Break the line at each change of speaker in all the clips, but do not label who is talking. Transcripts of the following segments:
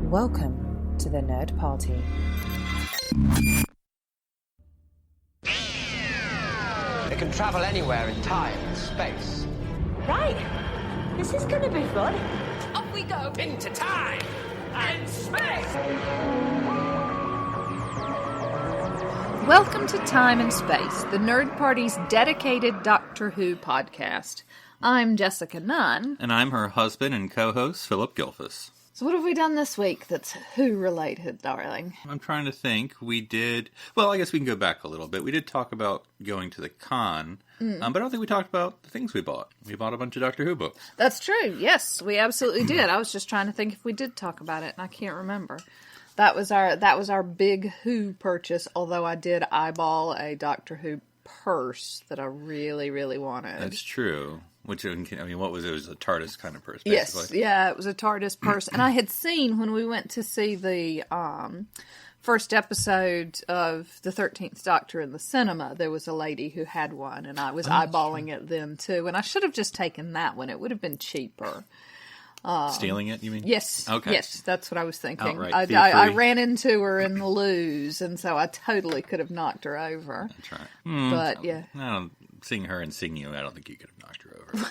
Welcome to the Nerd Party.
They can travel anywhere in time and space.
Right. This is gonna be fun.
Up we go into time and space!
Welcome to Time and Space, the Nerd Party's dedicated Doctor Who podcast. I'm Jessica Nunn.
And I'm her husband and co-host, Phillip Gilfus.
So what have we done this week that's Who-related, darling?
I'm trying to think. We did... Well, I guess we can go back a little bit. We did talk about going to the con, but I don't think we talked about the things we bought. We bought a bunch of Doctor Who books.
That's true. Yes, we absolutely did. I was just trying to think if we did talk about it, and I can't remember. That was our big Who purchase, although I did eyeball a Doctor Who purse that I really, really wanted.
That's true. Which, I mean, what was it? It was a TARDIS kind of purse, basically.
Yes, yeah, it was a TARDIS purse. And I had seen, when we went to see the first episode of the 13th Doctor in the cinema, there was a lady who had one, and I was eyeballing it then, too. And I should have just taken that one. It would have been cheaper.
Stealing it, you mean?
Yes.
Okay.
Yes, that's what I was thinking.
Outright,
I ran into her in the loos, and so I totally could have knocked her over.
That's right.
But, yeah.
Seeing her and seeing you, I don't think you could have knocked her over.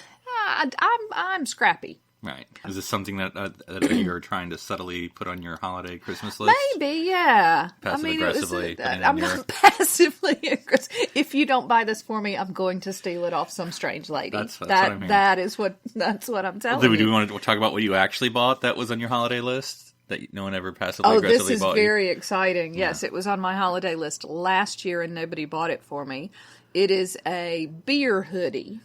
I'm scrappy.
Right. Is this something that you're trying to subtly put on your holiday Christmas list?
Maybe, yeah.
Passive-aggressively.
I'm not passively aggressive. If you don't buy this for me, I'm going to steal it off some strange lady.
That's what I mean.
That's what I'm telling you.
Do we want to talk about what you actually bought that was on your holiday list? That no one ever passively aggressively bought?
Oh, this is very exciting. Yes, It was on my holiday list last year and nobody bought it for me. It is a beer hoodie.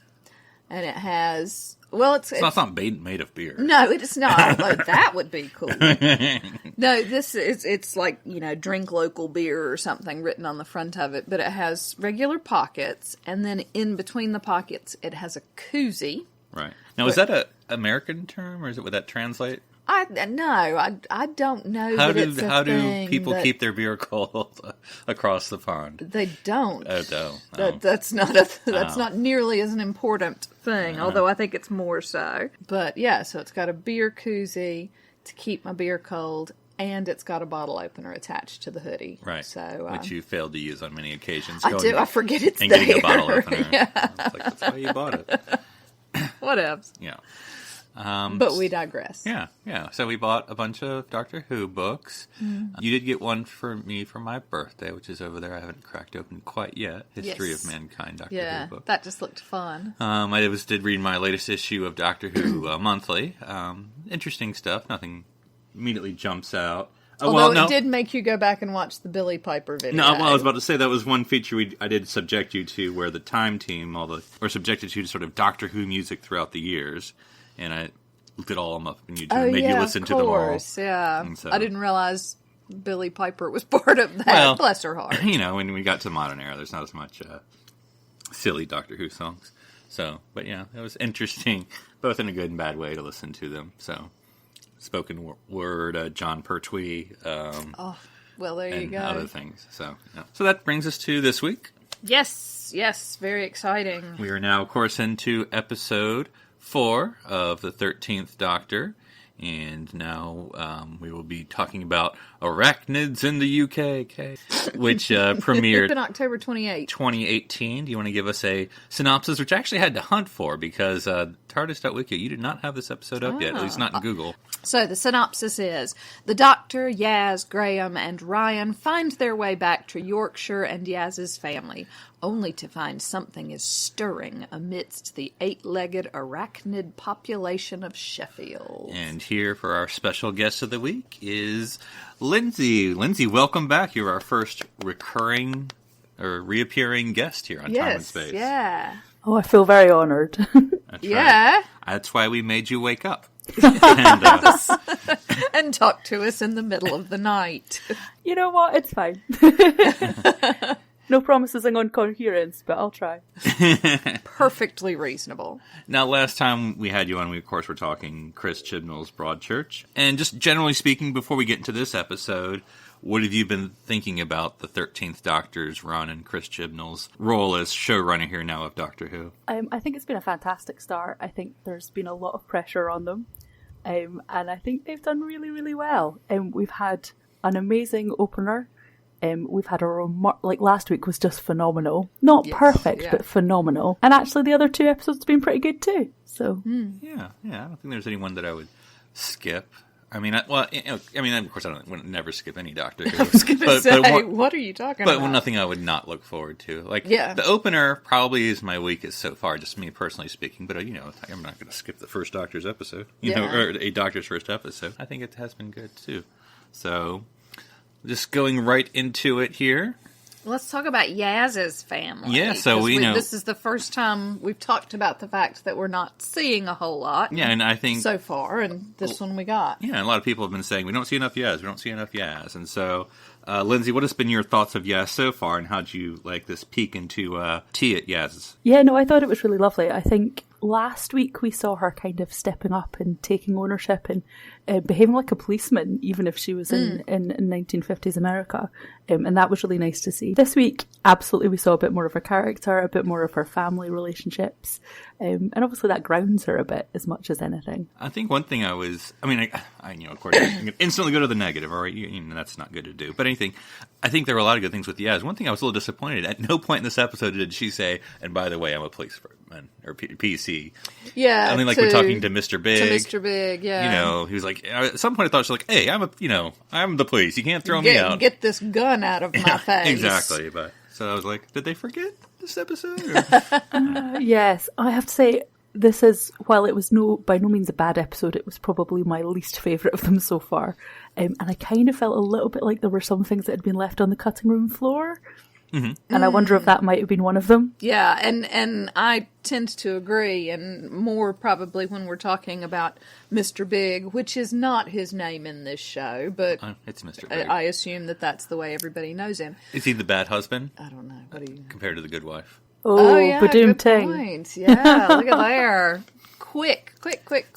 And it has... Well, it's
not made of beer.
No, it is not. Like, that would be cool. No, it's like, drink local beer or something written on the front of it. But it has regular pockets. And then in between the pockets, it has a koozie.
Right. Now, is that an American term, or would that translate?
I don't know.
How do people keep their beer cold across the pond?
They don't.
Oh, no.
That's not nearly as an important thing. Although I think it's more so. But yeah, so it's got a beer koozie to keep my beer cold, and it's got a bottle opener attached to the hoodie.
Right.
So
which you failed to use on many occasions.
I do. I forget it's
and
there.
Getting a bottle opener.
Yeah.
That's why you bought it.
Whatevs.
Yeah.
But we digress.
Yeah. So we bought a bunch of Doctor Who books. You did get one for me for my birthday, which is over there. I haven't cracked open quite yet. History of Mankind Doctor Who book.
That just looked fun.
I did read my latest issue of Doctor Who Monthly. Interesting stuff. Nothing immediately jumps out.
Although it did make you go back and watch the Billy Piper video.
No, well, I was about to say that was one feature I did subject you to, where the Time team were subjected to sort of Doctor Who music throughout the years. And I looked at all of them up and made you listen to them all.
Yeah, so, I didn't realize Billy Piper was part of that. Well, bless her heart.
When we got to modern era, there's not as much silly Doctor Who songs. So, but yeah, it was interesting, both in a good and bad way, to listen to them. So, spoken word, John Pertwee.
Well, there you go.
And other things. So that brings us to this week.
Yes, very exciting.
We are now, of course, into episode 4 of the 13th Doctor, and now we will be talking about Arachnids in the UK, which premiered
in October
2018. Do you want to give us a synopsis, which I actually had to hunt for, because TARDIS.wiki, you did not have this episode up yet, at least not in Google.
So the synopsis is, the Doctor, Yaz, Graham, and Ryan find their way back to Yorkshire and Yaz's family, only to find something is stirring amidst the 8-legged arachnid population of Sheffield.
And here for our special guest of the week is Lindsay. Lindsay, welcome back. You're our first reappearing guest here on Time and Space.
Yeah.
Oh, I feel very honoured.
That's right. That's why we made you wake up.
And talk to us in the middle of the night.
You know what? It's fine. No promises on coherence, but I'll try.
Perfectly reasonable.
Now, last time we had you on, we of course were talking Chris Chibnall's Broadchurch. And just generally speaking, before we get into this episode, what have you been thinking about the 13th Doctor's run and Chris Chibnall's role as showrunner here now of Doctor Who?
I think it's been a fantastic start. I think there's been a lot of pressure on them. and I think they've done really, really well. We've had an amazing opener. We've had like last week was just phenomenal. Not perfect, but phenomenal. And actually the other 2 episodes have been pretty good too. So
Yeah, I don't think there's anyone that I would skip. I mean, of course, I would never skip any Doctor Who.
I was going to say, what are you talking about?
But nothing I would not look forward to. Like,
Yeah.
the opener probably is my weakest so far, just me personally speaking. But, I'm not going to skip the first Doctor's episode, or a Doctor's first episode. I think it has been good, too. So, just going right into it here.
Let's talk about Yaz's family.
Yeah, so
this is the first time we've talked about the fact that we're not seeing a whole lot.
Yeah, and I think
so far, and this one we got.
Yeah, and a lot of people have been saying we don't see enough Yaz, and so Lindsay, what has been your thoughts of Yaz so far, and how'd you like this peek into tea at Yaz's?
Yeah, no, I thought it was really lovely. I think last week we saw her kind of stepping up and taking ownership and behaving like a policeman, even if she was in 1950s America. And that was really nice to see. This week, absolutely, we saw a bit more of her character, a bit more of her family relationships. And obviously that grounds her a bit as much as anything.
I think one thing of course, you can instantly go to the negative, all right? That's not good to do. But I think there were a lot of good things with Yaz. One thing I was a little disappointed, at no point in this episode did she say, and by the way, I'm a policeman, or PC.
Yeah.
I mean, like, we're talking to Mr. Big.
To Mr. Big, yeah.
He was like, at some point I thought she was like, hey, I'm the police. You can't throw me out.
Get this gun out of my face.
Exactly. But so I was like, did they forget this episode?
Yes, I have to say, this is, while it was by no means a bad episode, it was probably my least favourite of them so far. And I kind of felt a little bit like there were some things that had been left on the cutting room floor. Mm-hmm. And I wonder if that might have been one of them.
Yeah, and I tend to agree, and more probably when we're talking about Mr. Big, which is not his name in this show, but
it's Mr. Big.
I assume that's the way everybody knows him.
Is he the bad husband?
I don't know. What do you...
Compared to the good wife?
Oh yeah,
good
ting.
point. Yeah, look at there. Quick.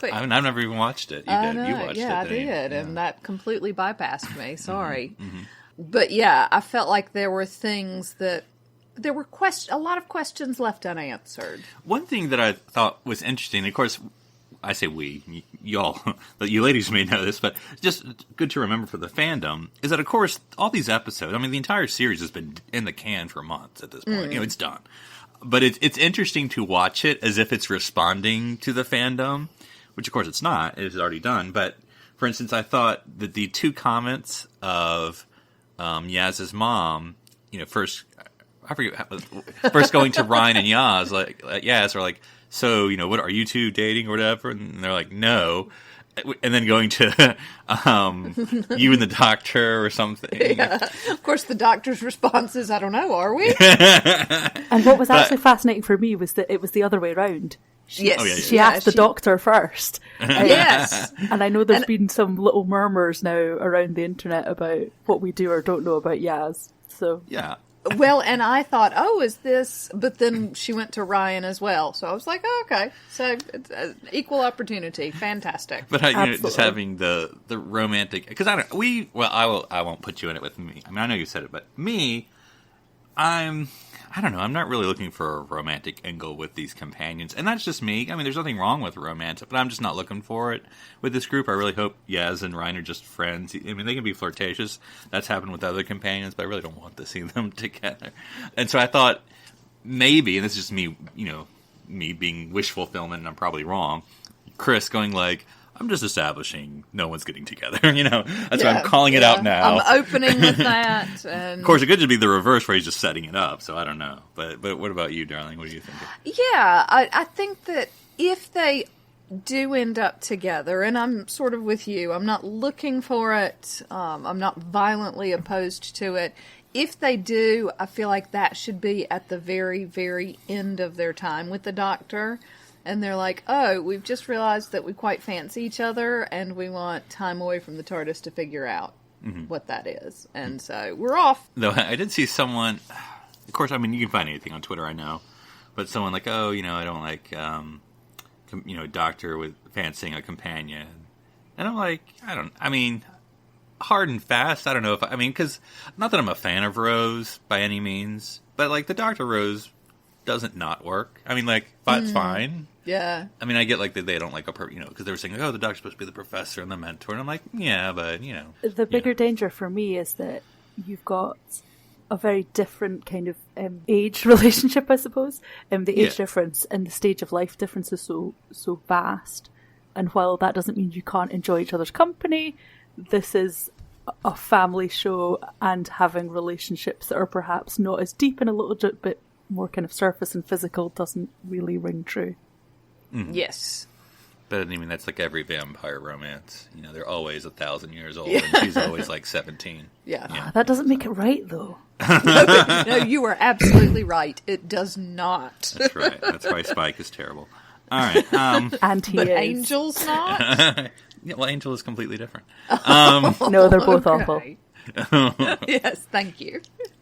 I've never even watched it. You did. You watched it.
I did, and that completely bypassed me. Sorry. Mm-hmm. But yeah, I felt like there were things that there were a lot of questions left unanswered.
One thing that I thought was interesting, of course, I say y'all, but you ladies may know this, but just good to remember for the fandom, is that, of course, all these episodes, I mean, the entire series has been in the can for months at this point. It's done. But it's interesting to watch it as if it's responding to the fandom, which, of course, it's not. It is already done. But, for instance, I thought that the 2 comments of Yaz's mom, first going to Ryan and Yaz, Yaz are like, so, what, are you 2 dating or whatever? And they're like, no. And then going to you and the doctor or something.
Yeah. Of course, the doctor's response is, I don't know, are we?
And what was actually fascinating for me was that it was the other way around. She asked the doctor first.
Yes.
And I know there's been some little murmurs now around the internet about what we do or don't know about Yaz. So
yeah.
Well, and I thought, is this... But then she went to Ryan as well. So I was like, okay. So it's equal opportunity. Fantastic.
But just having the romantic... Because I won't put you in it with me. I mean, I know you said it, but me, I don't know. I'm not really looking for a romantic angle with these companions. And that's just me. I mean, there's nothing wrong with romance, but I'm just not looking for it with this group. I really hope Yaz and Ryan are just friends. I mean, they can be flirtatious. That's happened with other companions, but I really don't want to see them together. And so I thought maybe, and this is just me, me being wish fulfillment, and I'm probably wrong, Chris going like, I'm just establishing no one's getting together, That's why I'm calling it out now.
I'm opening with that. And...
Of course, it could just be the reverse where he's just setting it up, so I don't know. But what about you, darling? What do you think?
Yeah, I think that if they do end up together, and I'm sort of with you, I'm not looking for it, I'm not violently opposed to it. If they do, I feel like that should be at the very, very end of their time with the Doctor. And they're like, we've just realized that we quite fancy each other, and we want time away from the TARDIS to figure out what that is. And so we're off.
Though I did see someone, of course, I mean, you can find anything on Twitter, I know, but someone like, I don't like, Doctor with fancying a companion. And I'm like, hard and fast, I don't know because not that I'm a fan of Rose by any means, but like the Dr. Rose doesn't not work. I mean, like, it's fine.
Yeah.
I mean, I get like that they don't like because they were saying, oh, the Doctor's supposed to be the professor and the mentor. And I'm like, yeah, but,
The bigger danger for me is that you've got a very different kind of age relationship, I suppose. The age difference and the stage of life difference is so vast. And while that doesn't mean you can't enjoy each other's company, this is a family show, and having relationships that are perhaps not as deep and a little bit more kind of surface and physical doesn't really ring true.
Mm-hmm.
Yes.
But I mean, that's like every vampire romance. They're always 1,000 years old, and she's always like 17.
Yeah.
That doesn't make it right, though.
No, you are absolutely right. It does not.
That's right. That's why Spike is terrible. All right.
And he
But
is.
Angel's not?
Yeah, well, Angel is completely different.
No, they're both awful.
Yes, thank you.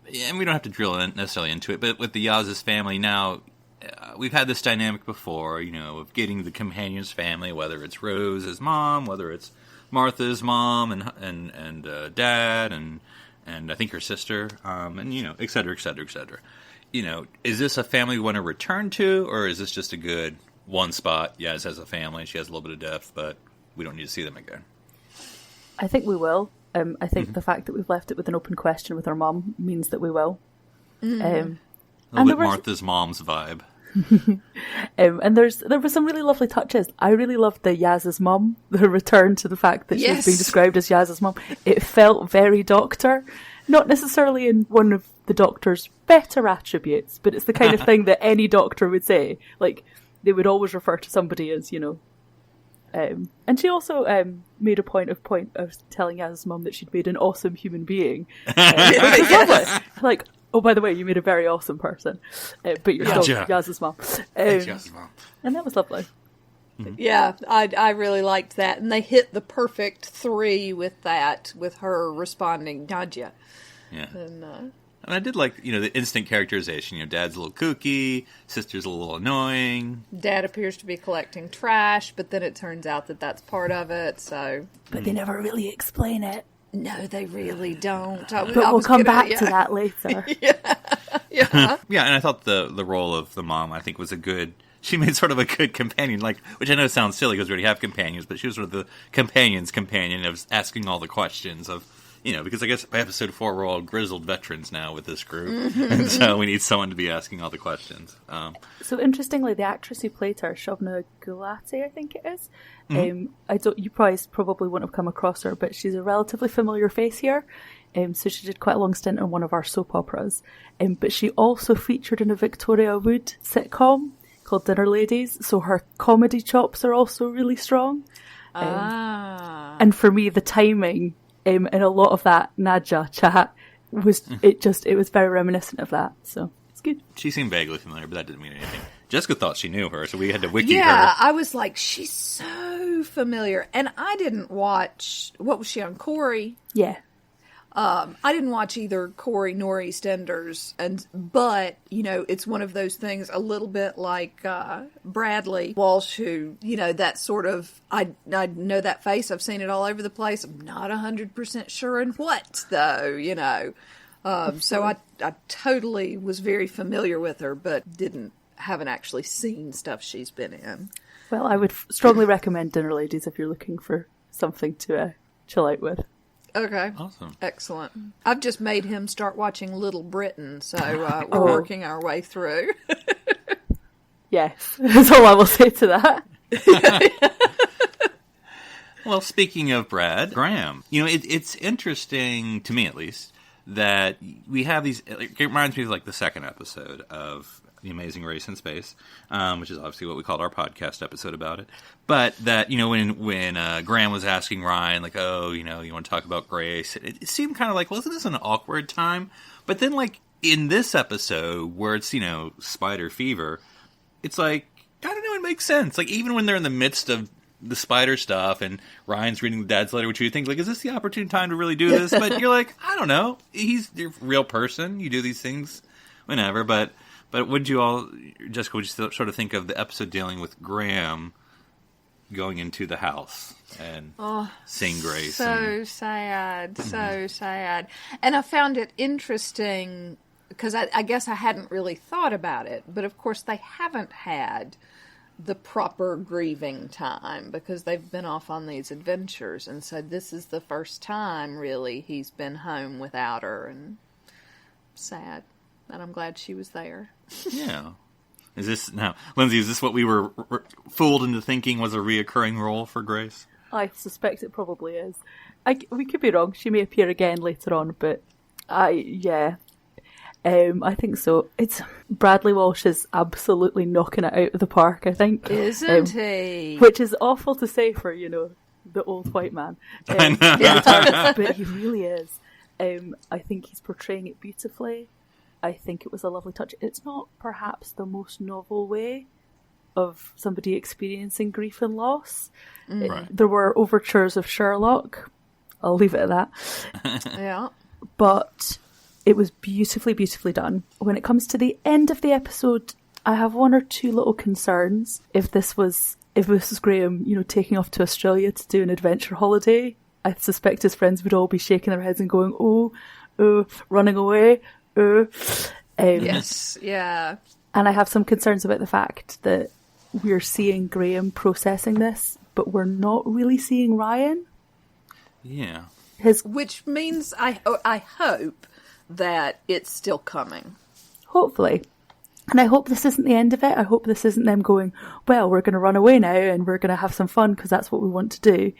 Yeah, and we don't have to drill necessarily into it, but with the Yaz's family now, we've had this dynamic before, of getting the companion's family, whether it's Rose's mom, whether it's Martha's mom and dad, and I think her sister, and et cetera, et cetera, et cetera. Is this a family we want to return to, or is this just a good one spot? Yaz has a family, she has a little bit of depth, but we don't need to see them again.
I think we will. I think the fact that we've left it with an open question with her mom means that we will.
A little bit Martha's mom's vibe.
And there were some really lovely touches. I really loved the Yaz's mum, the return to the fact that she was being described as Yaz's mum. It felt very Doctor, not necessarily in one of the Doctor's better attributes, but it's the kind of thing that any Doctor would say. Like, they would always refer to somebody as, and she also made a point of telling Yaz's mum that she'd made an awesome human being. Which is lovely. Like, oh, by the way, you made a very awesome person, but you're still Yaz's mum.
Yaz's mom.
And that was lovely.
Yeah, I really liked that. And they hit the perfect 3 with that, with her responding, Nadia.
Yeah.
And
I did like, the instant characterization. Dad's a little kooky, sister's a little annoying.
Dad appears to be collecting trash, but then it turns out that that's part of it, so...
But they never really explain it.
No, they really don't.
But we'll come back to that later.
Yeah.
Yeah, and I thought the role of the mom, I think, was she made sort of a good companion, which I know sounds silly because we already have companions, but she was sort of the companion's companion of asking all the questions of, because I guess by episode 4 we're all grizzled veterans now with this group, and so we need someone to be asking all the questions.
So interestingly, the actress who played her, Shobna Gulati, I think it is. You probably wouldn't have come across her, but she's a relatively familiar face here. So she did quite a long stint on one of our soap operas. But she also featured in a Victoria Wood sitcom called Dinner Ladies, so her comedy chops are also really strong. And for me, the timing in a lot of that Nadja chat was it was very reminiscent of that, so it's good.
She seemed vaguely familiar, but that didn't mean anything. Jessica thought she knew her, so we had to wiki her.
Yeah, I was like, she's so familiar. And I didn't watch, what was she on, Corey?
Yeah.
I didn't watch either Corey nor EastEnders, but it's one of those things a little bit like Bradley Walsh, who that sort of I know that face. I've seen it all over the place. I'm not 100% sure in what though. So I totally was very familiar with her, but haven't actually seen stuff she's been in.
Well, I would strongly recommend Dinner Ladies if you're looking for something to chill out with.
Okay.
Awesome.
Excellent. I've just made him start watching Little Britain, so we're working our way through.
Yes, that's all I will say to that.
Well, speaking of Brad Graham, it's interesting, to me at least, that we have these, it reminds me of like the second episode of The Amazing Race in Space, which is obviously what we called our podcast episode about it. But that, when Graham was asking Ryan, like, oh, you want to talk about Grace, it seemed kind of like, wasn't this an awkward time? But then, like, in this episode, where it's, spider fever, it's like, I don't know, it makes sense. Like, even when they're in the midst of the spider stuff and Ryan's reading the dad's letter, which you think, like, is this the opportune time to really do this? But you're like, I don't know. He's a real person. You do these things whenever, But would you all, Jessica, would you sort of think of the episode dealing with Graham going into the house and seeing Grace?
So sad. And I found it interesting because I guess I hadn't really thought about it. But of course they haven't had the proper grieving time, because they've been off on these adventures, and so this is the first time, really, he's been home without her, and sad. And I'm glad she was there.
Yeah. Is this, now, Lindsay, is this what we were fooled into thinking was a reoccurring role for Grace?
I suspect it probably is. We could be wrong. She may appear again later on, but I think so. It's Bradley Walsh is absolutely knocking it out of the park, I think.
Isn't he?
Which is awful to say for, the old white man.
I know.
But he really is. I think he's portraying it beautifully. I think it was a lovely touch. It's not perhaps the most novel way of somebody experiencing grief and loss.
Right.
There were overtures of Sherlock. I'll leave it at that.
Yeah.
But it was beautifully, beautifully done. When it comes to the end of the episode, I have one or two little concerns. If this was Graham, taking off to Australia to do an adventure holiday, I suspect his friends would all be shaking their heads and going, oh, running away.
Yes, yeah.
And I have some concerns about the fact that we're seeing Graham processing this, but we're not really seeing Ryan.
Yeah.
Which means I hope that it's still coming.
Hopefully. And I hope this isn't the end of it. I hope this isn't them going, well, we're going to run away now and we're going to have some fun because that's what we want to do.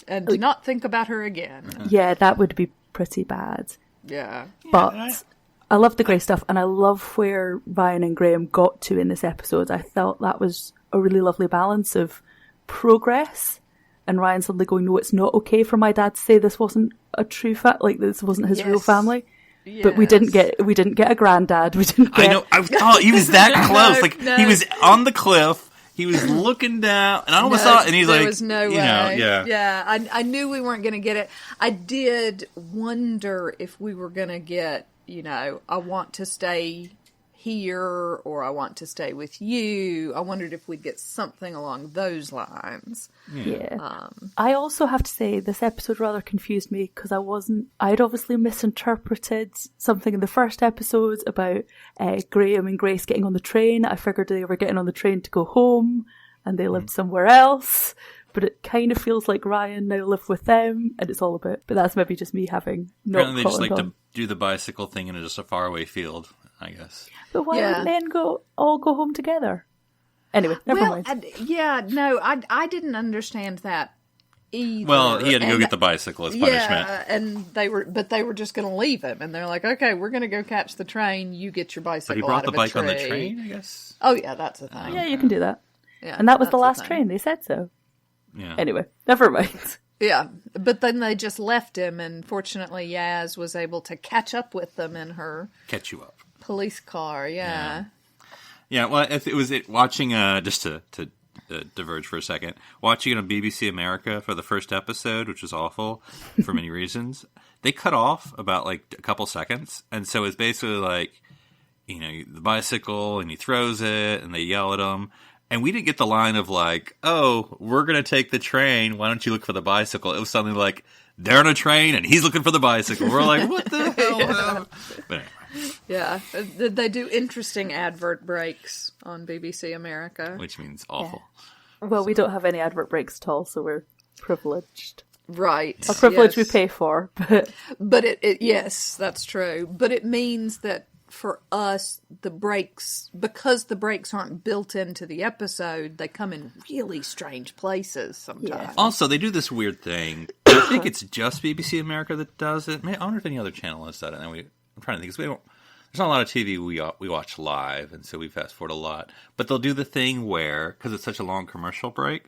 And do not think about her again.
Yeah, that would be pretty bad.
Yeah.
But I love the Grey stuff, and I love where Ryan and Graham got to in this episode. I felt that was a really lovely balance of progress, and Ryan suddenly going, no, it's not okay for my dad to say this wasn't a true fact, like this wasn't his real family.
Yes.
But we didn't get a granddad. We didn't get...
I know. He was that close.
No.
He was on the cliff. He was looking down, and I almost thought, and he's like,
there was no way.
Yeah.
I knew we weren't going to get it. I did wonder if we were going to get, I want to stay here, or I want to stay with you. I wondered if we'd get something along those lines.
Yeah. I also have to say this episode rather confused me because I'd obviously misinterpreted something in the first episode about Graham and Grace getting on the train. I figured they were getting on the train to go home and they lived somewhere else. But it kind of feels like Ryan now lived with them, and it's all a bit. But that's maybe just me having not.
Apparently, they just like to do the bicycle thing in just a faraway field, I guess.
But why wouldn't they all go home together? Anyway, never mind.
I didn't understand that either.
Well, he had to go get the bicycle as punishment.
Yeah, and they were just going to leave him, and they're like, okay, we're going to go catch the train. You get your bicycle.
But he brought
out
the
of
bike
a
on the
tree.
train, I guess.
Oh yeah, that's a thing.
Yeah, you can do that.
Yeah,
and that was the
that's
last
thing.
train. They said so.
Yeah.
Anyway, never mind.
Yeah, but then they just left him, and fortunately Yaz was able to catch up with them in her
Catch you up.
police car. Yeah.
Yeah, well, it was watching, just to diverge for a second, watching it on BBC America for the first episode, which was awful for many reasons. They cut off about like a couple seconds, and so it's basically like, the bicycle, and he throws it, and they yell at him. And we didn't get the line of like, oh, we're going to take the train. Why don't you look for the bicycle? It was something like, they're on a train and he's looking for the bicycle. We're like, what the hell?
Yeah.
But anyway.
Yeah. They do interesting advert breaks on BBC America.
Which means awful.
Yeah. Well, we don't have any advert breaks at all, so we're privileged.
Right.
A privilege
yes.
we pay for.
But it yes, that's true. But it means that for us, because the breaks aren't built into the episode, they come in really strange places sometimes.
Yeah.
Also, they do this weird thing. I think it's just BBC America that does it. I wonder if any other channel has done it. I'm trying to think. There's not a lot of TV we watch live, and so we fast forward a lot. But they'll do the thing where, because it's such a long commercial break,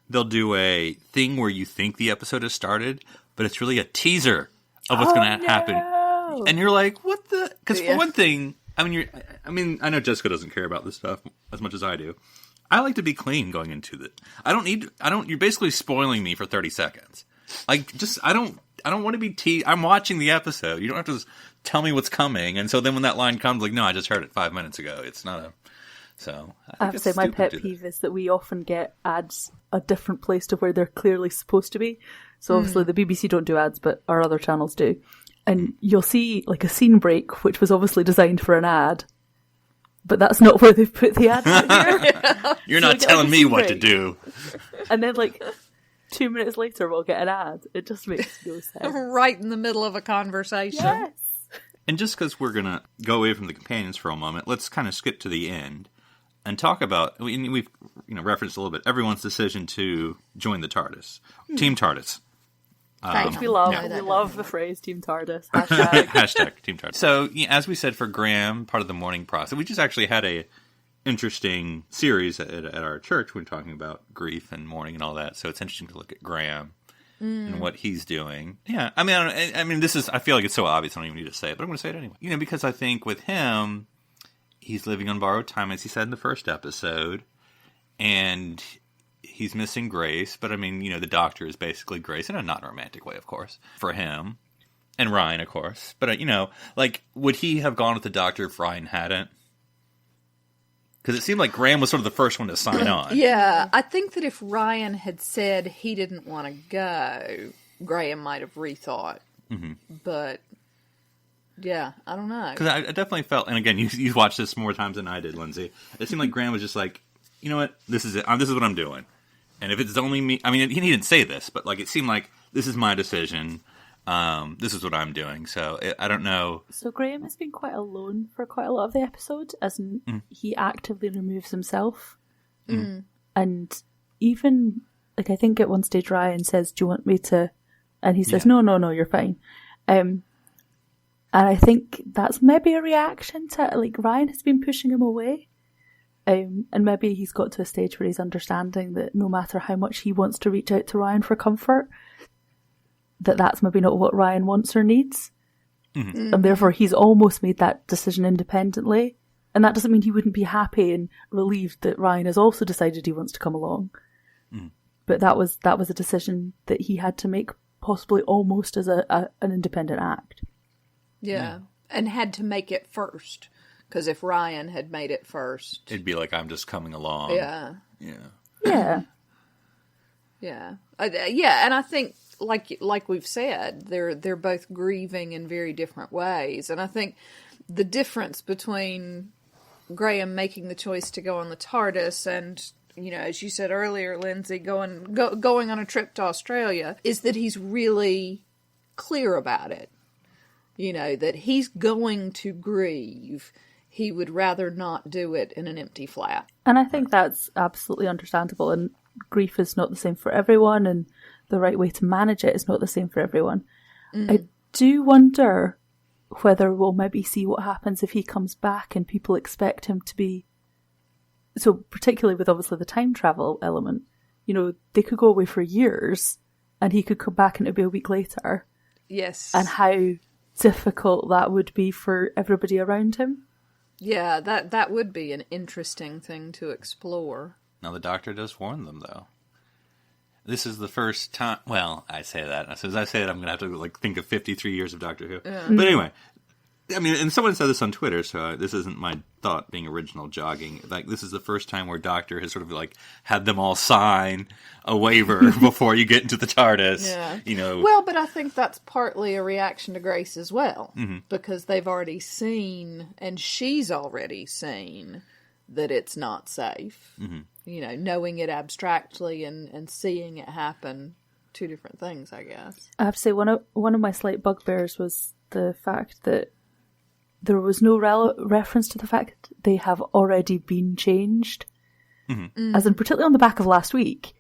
they'll do a thing where you think the episode has started, but it's really a teaser of what's going to happen. And you're like, what the? Because for one thing, I know Jessica doesn't care about this stuff as much as I do. I like to be clean going into it. You're basically spoiling me for 30 seconds. Like, I don't want to be I'm watching the episode. You don't have to tell me what's coming. And so then when that line comes, like, no, I just heard it 5 minutes ago. It's not a. So
I have to say, my pet peeve is that we often get ads a different place to where they're clearly supposed to be. So obviously the BBC don't do ads, but our other channels do. And you'll see like a scene break, which was obviously designed for an ad, but that's not where they've put the advert here.
You're not telling me what to do.
And then, 2 minutes later, we'll get an ad. It just makes no sense.
Right in the middle of a conversation.
Yes.
And just because we're going to go away from the companions for a moment, let's kind of skip to the end and talk about, we've referenced a little bit, everyone's decision to join the TARDIS. Team TARDIS.
Which we love.
Yeah.
We love the phrase Team TARDIS. Hashtag.
Hashtag Team TARDIS. So, as we said for Graham, part of the morning process, we just actually had a interesting series at our church when talking about grief and mourning and all that. So it's interesting to look at Graham and what he's doing. Yeah, I mean, this is, I feel like it's so obvious, I don't even need to say it, but I'm going to say it anyway. Because I think with him, he's living on borrowed time, as he said in the first episode, and he's missing Grace, but the doctor is basically Grace in a not romantic way, of course, for him. And Ryan, of course. But, would he have gone with the doctor if Ryan hadn't? Because it seemed like Graham was sort of the first one to sign on.
Yeah, I think that if Ryan had said he didn't want to go, Graham might have rethought. Mm-hmm. But, yeah, I don't know.
Because I definitely felt, and again, you watched this more times than I did, Lindsay. It seemed like Graham was just like, you know what, this is it. This is what I'm doing. And if it's only me, he didn't say this, but it seemed like this is my decision. This is what I'm doing. So I don't know. So
Graham has been quite alone for quite a lot of the episode, as he actively removes himself. Mm. And even, I think at one stage Ryan says, do you want me to? And he says, no, you're fine. And I think that's maybe a reaction to, Ryan has been pushing him away. And maybe he's got to a stage where he's understanding that no matter how much he wants to reach out to Ryan for comfort, that's maybe not what Ryan wants or needs. Mm-hmm. And therefore he's almost made that decision independently. And that doesn't mean he wouldn't be happy and relieved that Ryan has also decided he wants to come along. Mm. But that was a decision that he had to make, possibly almost as an independent act.
Yeah. And had to make it first. Because if Ryan had made it first,
it'd be like, I'm just coming along.
Yeah.
Yeah.
Yeah. And I think, like we've said, they're both grieving in very different ways. And I think the difference between Graham making the choice to go on the TARDIS and, as you said earlier, Lindsay, going on a trip to Australia, is that he's really clear about it. That he's going to grieve. He would rather not do it in an empty flat.
And I think that's absolutely understandable. And grief is not the same for everyone, and the right way to manage it is not the same for everyone. Mm. I do wonder whether we'll maybe see what happens if he comes back and people expect him to be... So particularly with obviously the time travel element, they could go away for years and he could come back and it'd be a week later.
Yes.
And how difficult that would be for everybody around him.
Yeah, that would be an interesting thing to explore.
Now, the Doctor does warn them, though. This is the first time... Well, I say that. As I say it, I'm going to have to think of 53 years of Doctor Who. Yeah. But anyway, and someone said this on Twitter, so this isn't my thought being original jogging. This is the first time where Doctor has sort of had them all sign a waiver before you get into the TARDIS. Yeah.
Well, but I think that's partly a reaction to Grace as well. Mm-hmm. Because they've already seen, and she's already seen, that it's not safe. Mm-hmm. Knowing it abstractly and seeing it happen, two different things, I guess.
I have to say, one of my slight bugbears was the fact that there was no reference to the fact they have already been changed. Mm-hmm. As in, particularly on the back of last week,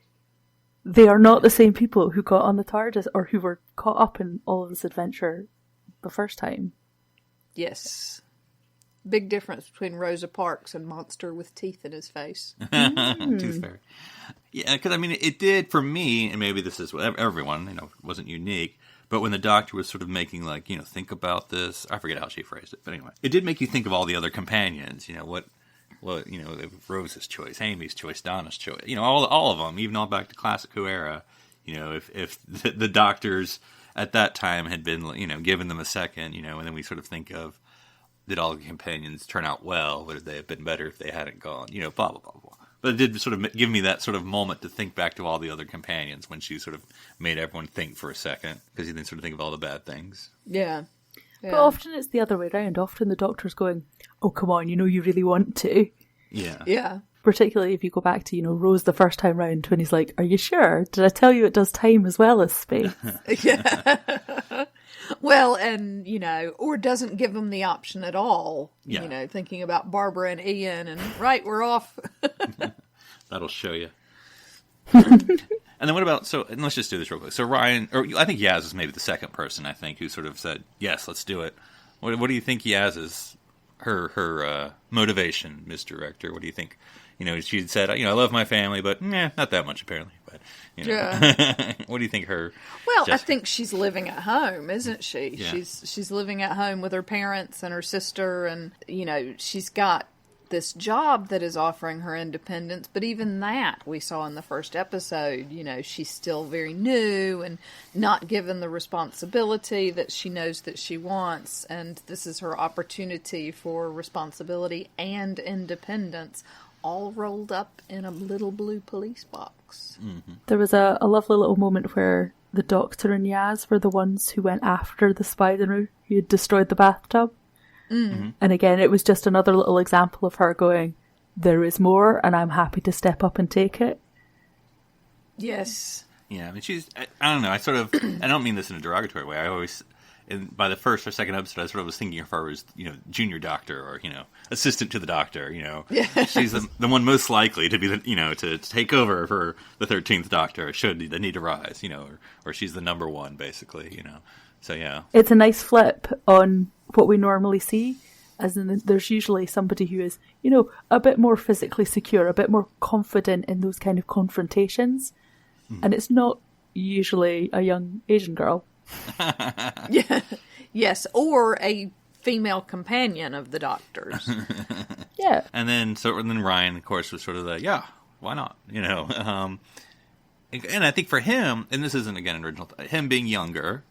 they are not the same people who got on the TARDIS or who were caught up in all of this adventure the first time.
Yes. Big difference between Rosa Parks and Monster with teeth in his face. Tooth
Fairy. Yeah, because it did for me, and maybe this is everyone, it wasn't unique, but when the Doctor was sort of making think about this, I forget how she phrased it, but anyway, it did make you think of all the other companions, what Rose's choice, Amy's choice, Donna's choice, all of them, even all back to Classic Who era, if the Doctors at that time had been, given them a second, and then we sort of think of, did all the companions turn out well? Would they have been better if they hadn't gone? Blah, blah, blah, blah. But it did sort of give me that sort of moment to think back to all the other companions when she sort of made everyone think for a second, because you then sort of think of all the bad things.
Yeah.
But often it's the other way around. Often the Doctor's going, oh, come on, you really want to.
Yeah.
Yeah.
Particularly if you go back to, Rose the first time round when he's like, are you sure? Did I tell you it does time as well as space?
Yeah. Well, and, or doesn't give them the option at all.
Yeah.
Thinking about Barbara and Ian and, right, we're off.
That'll show you. And then what about, and let's just do this real quick. So Ryan, or I think Yaz is maybe the second person, I think, who sort of said, yes, let's do it. What do you think Yaz's, her motivation, Ms. Director? What do you think? She said, I love my family, but not that much apparently. But
Yeah.
What do you think her?
Well, I think she's living at home, isn't she?
Yeah.
She's living at home with her parents and her sister, and she's got this job that is offering her independence. But even that, we saw in the first episode, she's still very new and not given the responsibility that she knows that she wants. And this is her opportunity for responsibility and independence, all rolled up in a little blue police box.
Mm-hmm.
There was a lovely little moment where the Doctor and Yaz were the ones who went after the spider who had destroyed the bathtub.
Mm-hmm.
And again, it was just another little example of her going, there is more, and I'm happy to step up and take it.
Yes.
Yeah, I mean, I don't know, I don't mean this in a derogatory way. I always, by the first or second episode, I sort of was thinking of her as, junior doctor or, assistant to the doctor,
Yeah.
She's the one most likely to be, to take over for the 13th Doctor should the need arise, or she's the number one, basically, So, yeah.
It's a nice flip on what we normally see, as in there's usually somebody who is, a bit more physically secure, a bit more confident in those kind of confrontations. And it's not usually a young Asian girl.
Yeah. Yes, or a female companion of the Doctor's.
Yeah.
And then Ryan, of course, was sort of why not? And I think for him, and this isn't, again, an original, him being younger,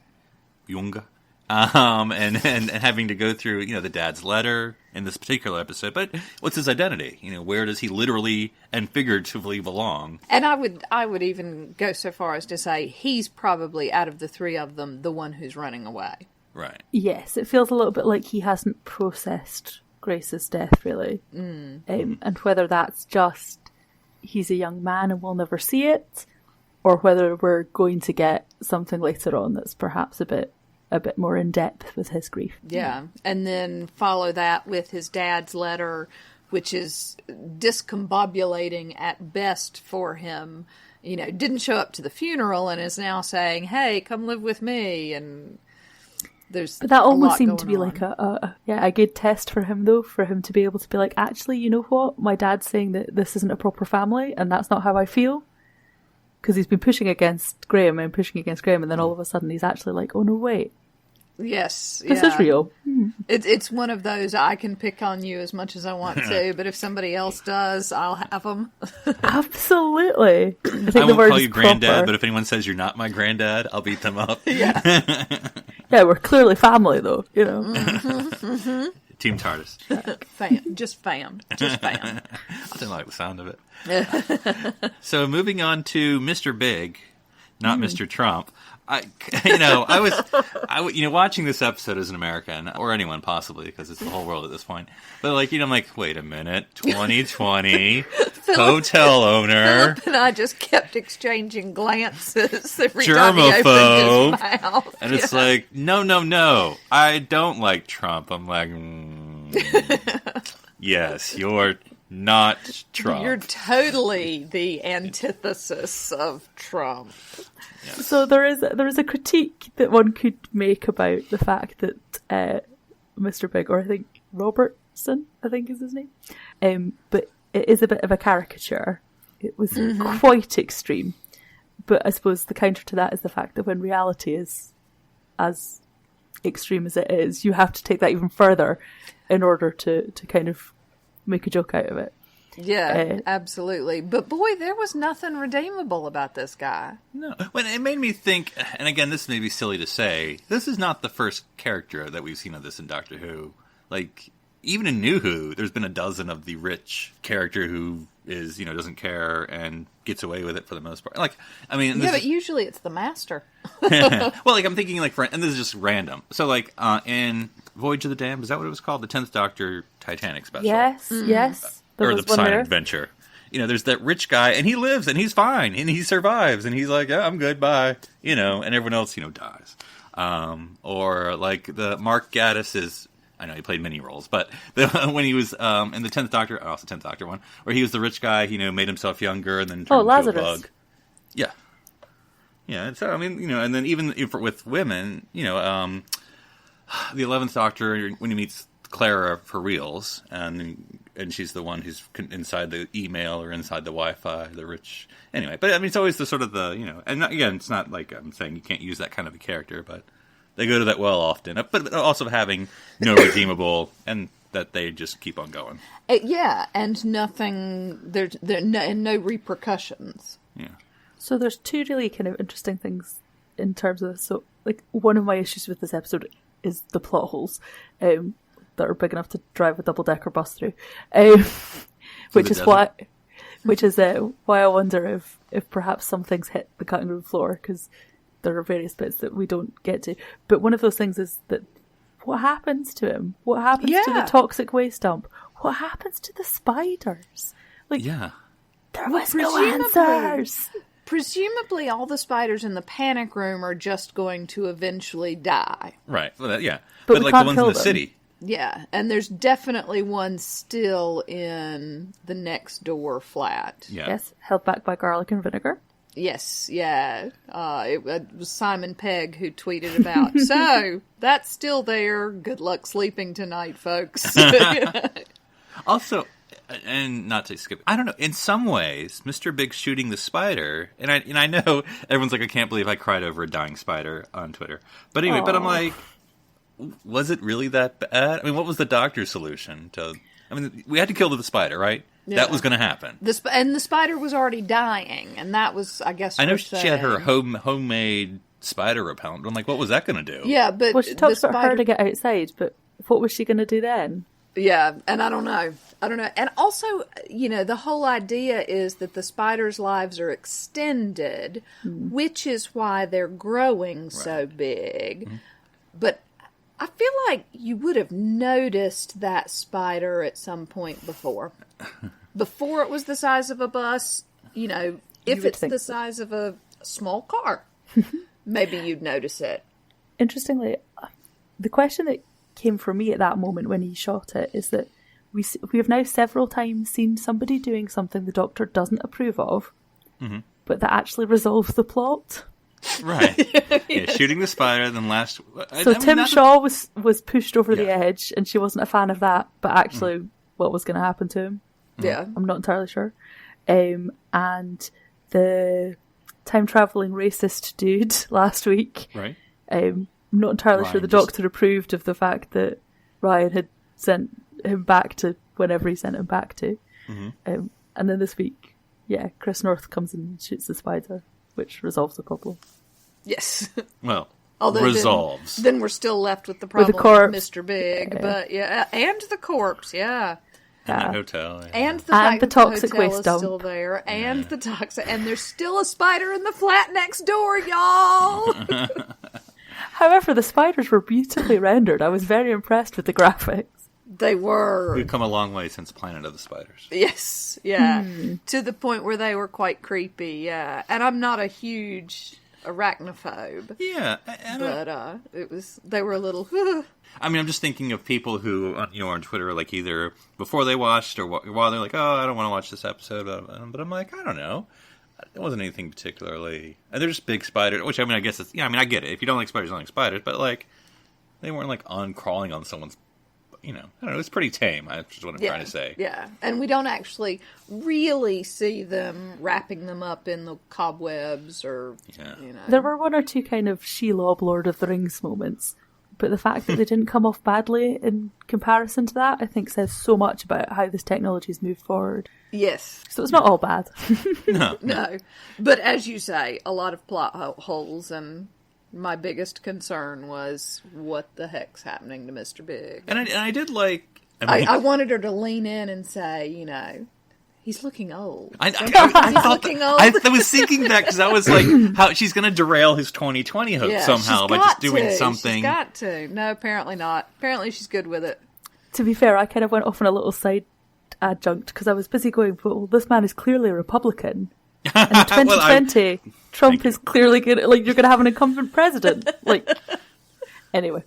and having to go through, the dad's letter in this particular episode, but what's his identity? Where does he literally and figuratively belong?
And I would even go so far as to say he's probably, out of the three of them, the one who's running away.
Right.
Yes, it feels a little bit like he hasn't processed Grace's death, really. And whether that's just he's a young man and we'll never see it, or whether we're going to get something later on that's perhaps a bit more in depth with his grief.
Yeah, and then follow that with his dad's letter, which is discombobulating at best for him. Didn't show up to the funeral and is now saying, "Hey, come live with me." And
but that almost seemed to be
on.
like a good test for him, though, for him to be able to be like, actually, you know what? My dad's saying that this isn't a proper family, and that's not how I feel. Because he's been pushing against Graham, and then all of a sudden he's actually like, oh no, wait.
Yes.
This is real.
It's one of those, I can pick on you as much as I want to, but if somebody else does, I'll have them.
Absolutely. I
won't call you granddad, but if anyone says you're not my granddad, I'll beat them up.
Yeah.
Yeah, we're clearly family, though,
Team TARDIS.
Just fam. I
didn't like the sound of it. So moving on to Mr. Big, not Mr. Trump. Watching this episode as an American, or anyone possibly, because it's the whole world at this point. But I'm like, wait a minute, 2020, hotel owner.
Phillip and I just kept exchanging glances every time he opened his mouth.
And it's like, no, I don't like Trump. I'm like, yes, you're not Trump.
You're totally the antithesis of Trump.
Yes.
So there is a critique that one could make about the fact that Mr. Big, or I think Robertson, I think is his name, but it is a bit of a caricature. It was quite extreme. But I suppose the counter to that is the fact that when reality is as extreme as it is, you have to take that even further in order to kind of make a joke out of it.
Yeah, absolutely. But boy, there was nothing redeemable about this guy.
No. Well, it made me think, and again, this may be silly to say, this is not the first character that we've seen of this in Doctor Who. Like, even in New Who, there's been a dozen of the rich character who is, doesn't care and gets away with it for the most part. Like, I mean...
Yeah, but usually it's the master.
Well, I'm thinking, and this is just random. So, in Voyage of the Damned, is that what it was called? The 10th Doctor Titanic special.
Yes. There
Or
was
the
one
Poseidon
there.
Adventure. You know, there's that rich guy, and he lives, and he's fine, and he survives, and he's like, yeah, I'm good, bye. You know, and everyone else, dies. Or like the Mark Gatiss I know he played many roles, but when he was in the 10th Doctor, also 10th Doctor one, where he was the rich guy, made himself younger and then turned into
Lazarus.
a bug. Yeah. Yeah, and so, I mean, and then even with women, the 11th Doctor, when he meets Clara for reals, and she's the one who's inside the email or inside the Wi-Fi, the rich... Anyway, but I mean, it's always the sort of the, and again, it's not like I'm saying you can't use that kind of a character, but they go to that well often. But also having no redeemable, and that they just keep on going.
Yeah, and nothing, there's no repercussions.
Yeah.
So there's two really kind of interesting things in terms of this. So, like, one of my issues with this episode is the plot holes that are big enough to drive a double-decker bus through, which is why I wonder if perhaps some things hit the cutting room floor, because there are various bits that we don't get to. But one of those things is that what happens to him? What happens to the toxic waste dump? What happens to the spiders? Like,
yeah.
There was no answers.
Presumably, all the spiders in the panic room are just going to eventually die.
Right. Well, yeah.
But
like the ones in the city.
Yeah, and there's definitely one still in the next door flat.
Yeah.
Yes, held back by garlic and vinegar.
Yes, yeah. It was Simon Pegg who tweeted about, so, that's still there. Good luck sleeping tonight, folks.
Also, and not to skip, I don't know, in some ways, Mr. Big shooting the spider, and I know everyone's like, I can't believe I cried over a dying spider on Twitter. But anyway, but I'm like, was it really that bad? I mean, what was the doctor's solution to... I mean, we had to kill the spider, right? Yeah. That was going to happen.
And the spider was already dying, and that was, I guess,
I know she had her homemade spider repellent, but I'm like, what was that going to do?
Yeah, but...
Well, she talks about her to get outside, but what was she going to do then?
Yeah, and I don't know. And also, the whole idea is that the spiders' lives are extended, which is why they're growing so big. Mm-hmm. But I feel like you would have noticed that spider at some point before. Before it was the size of a bus, if it's the size of a small car, maybe you'd notice it.
Interestingly, the question that came from me at that moment when he shot it is that we have now several times seen somebody doing something the Doctor doesn't approve of, but that actually resolves the plot.
Right. Yeah, shooting the spider, then last...
So Tim Shaw was pushed over the edge, and she wasn't a fan of that, but actually what was going to happen to him?
Yeah.
I'm not entirely sure. And the time-travelling racist dude last week... Right. I'm not entirely sure the Doctor approved of the fact that Ryan had sent him back to whenever he sent him back to. And then this week, Chris North comes and shoots the spider, which resolves the problem.
Yes.
Well, resolves.
Then we're still left with the problem with Mr. Big, but and the corpse, And
the hotel. Yeah.
And the fact that
toxic
the hotel
waste
is
dump.
still there, and the toxic, and there's still a spider in the flat next door, y'all!
However, the spiders were beautifully rendered. I was very impressed with the graphics.
They were.
We've come a long way since Planet of the Spiders.
Yes, yeah. To the point where they were quite creepy, yeah. And I'm not a huge arachnophobe.
Yeah.
But they were a little...
I mean, I'm just thinking of people who, on Twitter, like either before they watched or while they're like, oh, I don't want to watch this episode. But I'm like, I don't know. It wasn't anything particularly... And they're just big spiders, which, I mean, I guess it's... Yeah, I mean, I get it. If you don't like spiders, you don't like spiders. But, like, they weren't, like, crawling on someone's... I don't know. It's pretty tame, is what I'm trying to say.
Yeah, and we don't actually really see them wrapping them up in the cobwebs or,
There were one or two kind of Shelob Lord of the Rings moments. But the fact that they didn't come off badly in comparison to that, I think says so much about how this technology has moved forward.
Yes.
So it's not all bad.
No. But as you say, a lot of plot holes, and my biggest concern was what the heck's happening to Mr. Big.
And I did like...
I wanted her to lean in and say, he's looking old.
I
he's looking old.
I was thinking that because I was like, how she's going to derail his 2020 hope somehow by just doing something.
She's got to. No, apparently not. Apparently she's good with it.
To be fair, I kind of went off on a little side adjunct because I was busy going, well, this man is clearly a Republican. And in 2020, Trump is clearly going to, like, you're going to have an incumbent president. Like, anyway.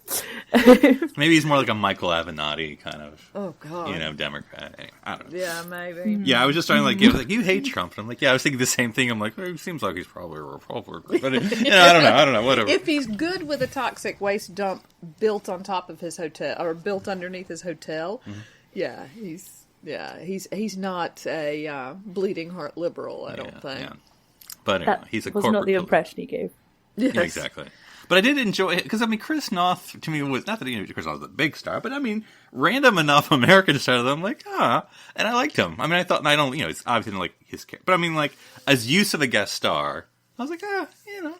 Maybe he's more like a Michael Avenatti kind of, Democrat. Anyway, I don't know.
Yeah, maybe.
Yeah, I was just trying to, like, give, like, you hate Trump. And I'm like, yeah, I was thinking the same thing. I'm like, well, it seems like he's probably a Republican. But, I don't know, whatever.
If he's good with a toxic waste dump built on top of his hotel, or built underneath his hotel, he's not a bleeding heart liberal, I don't think. Yeah.
But anyway, he's a corporate...
That was not the impression he gave.
Yes.
Yeah, exactly. But I did enjoy it, because, I mean, Chris Noth, to me, was, not that Chris Noth was a big star, but, I mean, random enough American star that I'm like, and I liked him. I mean, I thought, and I don't, it's obviously not like his character, but I mean, like, as use of a guest star, I was like,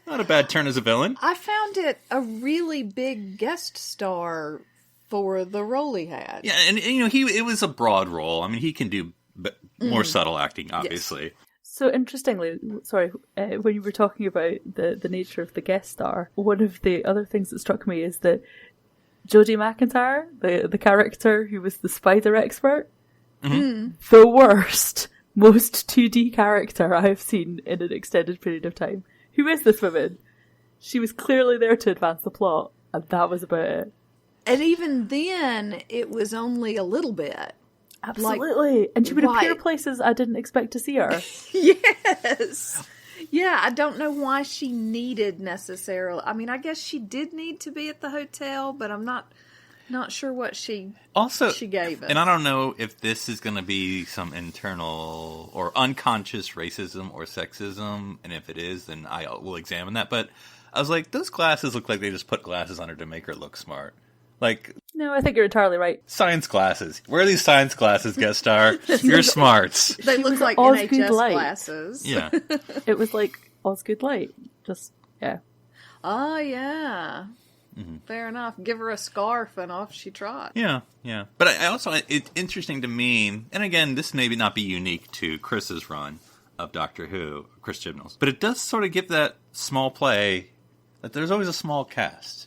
not a bad turn as a villain.
I found it a really big guest star for the role he had.
Yeah, and it was a broad role. I mean, he can do more subtle acting, obviously. Yes.
So interestingly, when you were talking about the nature of the guest star, one of the other things that struck me is that Jodie McIntyre, the character who was the spider expert, the worst, most 2D character I have seen in an extended period of time. Who is this woman? She was clearly there to advance the plot, and that was about it.
And even then, it was only a little bit.
Absolutely. And she would appear places I didn't expect to see her.
Yes. Yeah, I don't know why she needed necessarily. I mean, I guess she did need to be at the hotel, but I'm not sure what she gave us.
And I don't know if this is going to be some internal or unconscious racism or sexism, and if it is, then I will examine that. But I was like, those glasses look like they just put glasses on her to make her look smart. Like,
no, I think you're entirely right.
Science glasses. Where are these science glasses, guest star? You're smart.
They look like NHS glasses.
Yeah.
It was like Osgood Light. Just, yeah.
Oh, yeah. Mm-hmm. Fair enough. Give her a scarf and off she trot.
Yeah. But I also, it's interesting to me, and again, this may not be unique to Chris's run of Doctor Who, Chris Chibnall's, but it does sort of give that small play that there's always a small cast.